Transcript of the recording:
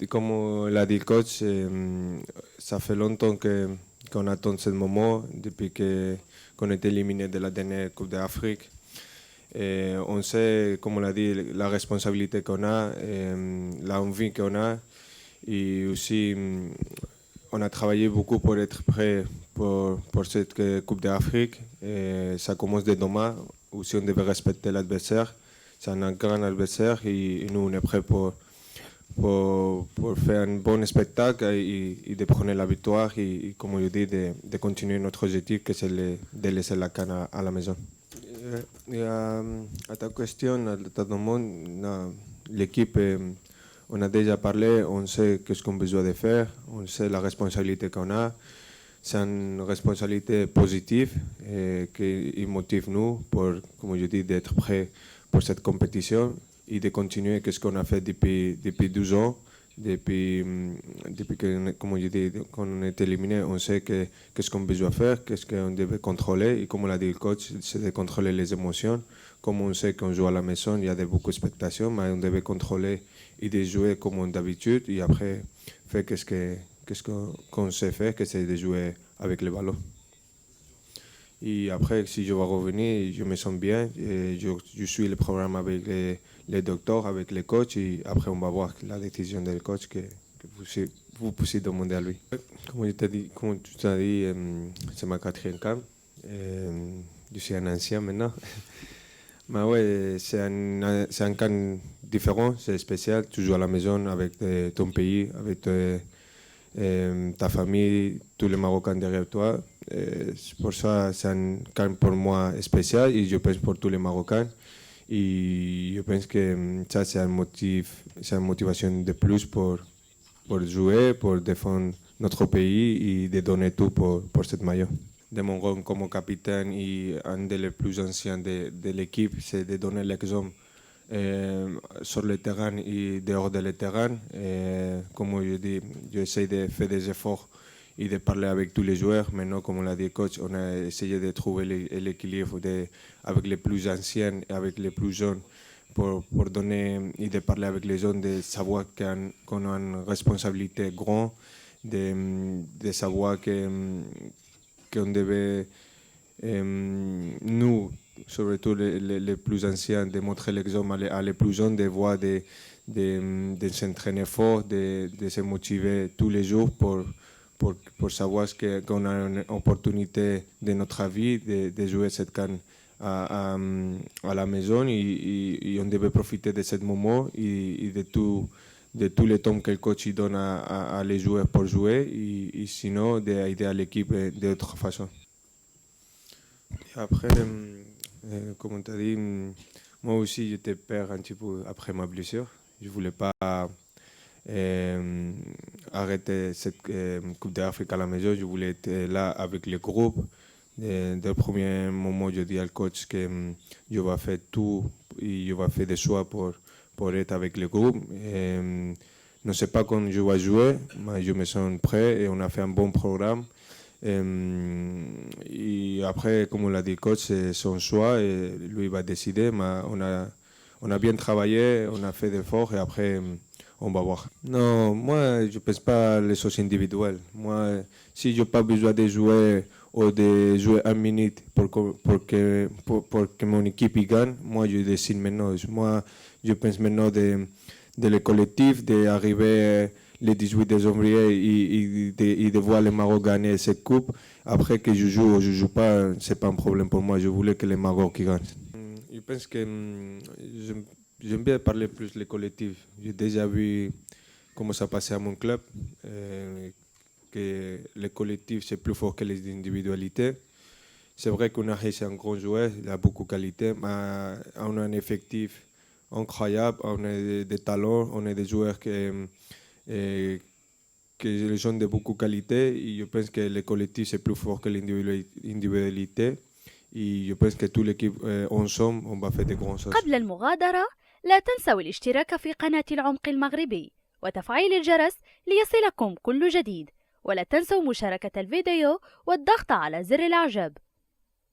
Comme l'a dit le coach, ça fait longtemps qu'on attend ce moment, depuis qu'on est éliminé de la dernière Coupe d'Afrique. Et on sait, comme on l'a dit, la responsabilité qu'on a, l'envie qu'on a. Et aussi, on a travaillé beaucoup pour être prêt pour cette Coupe d'Afrique. Et ça commence dès demain. Aussi, on devait respecter l'adversaire. C'est un grand adversaire et nous, on est prêts pour faire un bon spectacle et de prendre la victoire et comme je dis, de continuer notre objectif, que c'est de laisser la canne à la maison. Et à ta question, à ta demande, l'équipe, on a déjà parlé, on sait ce qu'on a besoin de faire, on sait la responsabilité qu'on a. C'est une responsabilité positive et qui motive nous pour, comme je dis, d'être prêts pour cette compétition et de continuer ce qu'on a fait depuis 12 ans. Depuis que, comme je dis, qu'on est éliminé, on sait qu'est-ce qu'on a besoin de faire, qu'est-ce qu'on devait contrôler. Et comme l'a dit le coach, c'est de contrôler les émotions. Comme on sait qu'on joue à la maison, il y a beaucoup d'expectations, mais on devait contrôler et de jouer comme d'habitude. Et après, faire qu'est-ce qu'on sait faire, que c'est de jouer avec le ballon. Et après, si je vais revenir, je me sens bien. Et je suis le programme avec les docteurs, avec les coachs. Et après, on va voir la décision du coach que vous puissiez demander à lui. Comme tu t'as dit, c'est ma 4e camp. Je suis un ancien maintenant. Mais ouais, c'est un camp différent, c'est spécial. Tu joues à la maison avec ton pays, avec ta famille, tous les Marocains derrière toi. C'est pour ça c'est un camp pour moi spécial et je pense pour tous les Marocains. Et je pense que ça c'est c'est une motivation de plus pour jouer, pour défendre notre pays et de donner tout pour cette maillot. De mon rôle comme capitaine et un des plus anciens de l'équipe, c'est de donner l'exemple sur le terrain et dehors de le terrain. Comme je dis, j'essaie de faire des efforts et de parler avec tous les joueurs. Maintenant, comme on l'a dit, le coach, on a essayé de trouver l'équilibre avec les plus anciens et avec les plus jeunes pour donner et de parler avec les jeunes, de savoir qu'on a une responsabilité grande, de savoir qu'on devait, nous, surtout les plus anciens, de montrer l'exemple à les plus jeunes, de voir, de s'entraîner fort, de se motiver tous les jours pour savoir qu'on a une opportunité de notre vie de jouer cette canne à la maison et on devait profiter de ce moment et de tout le temps que le coach donne à les joueurs pour jouer et sinon d'aider à l'équipe d'autre façon. Et après, comme on t'a dit, moi aussi j'étais peur un petit peu après ma blessure. Je ne voulais pas arrêter cette Coupe d'Afrique à la maison. Je voulais être là avec le groupe. Dès le premier moment, je dis au coach que je vais faire tout et je vais faire des choix pour être avec le groupe. Je ne sais pas quand je vais jouer, mais je me sens prêt et on a fait un bon programme. Et après, comme on l'a dit, le coach, c'est son choix et lui va décider. Mais on a bien travaillé, on a fait des efforts et après, on va voir. Non, moi, je ne pense pas les choses individuelles. Moi, si je n'ai pas besoin de jouer ou de jouer 1 minute pour que mon équipe y gagne, moi, je décide maintenant. Moi, je pense maintenant de le collectif, d'arriver le 18 décembre et de voir le Maroc gagner cette coupe. Après que je joue ou je ne joue pas, ce n'est pas un problème pour moi. Je voulais que le Maroc gagne. Je pense que j'aime bien parler plus le collectif. J'ai déjà vu comment ça passait à mon club, que le collectif c'est plus fort que les individualités. C'est vrai qu'on a c'est un grand joueur, il a beaucoup de qualité, mais on a un effectif incroyable, on a des talents, on a des joueurs que sont de beaucoup de qualité. Et je pense que le collectif c'est plus fort que l'individualité. Et je pense que toute l'équipe ensemble, on va faire des grandes choses. قبل المغادرة لا تنسوا الاشتراك في قناة العمق المغربي وتفعيل الجرس ليصلكم كل جديد، ولا تنسوا مشاركة الفيديو والضغط على زر الإعجاب.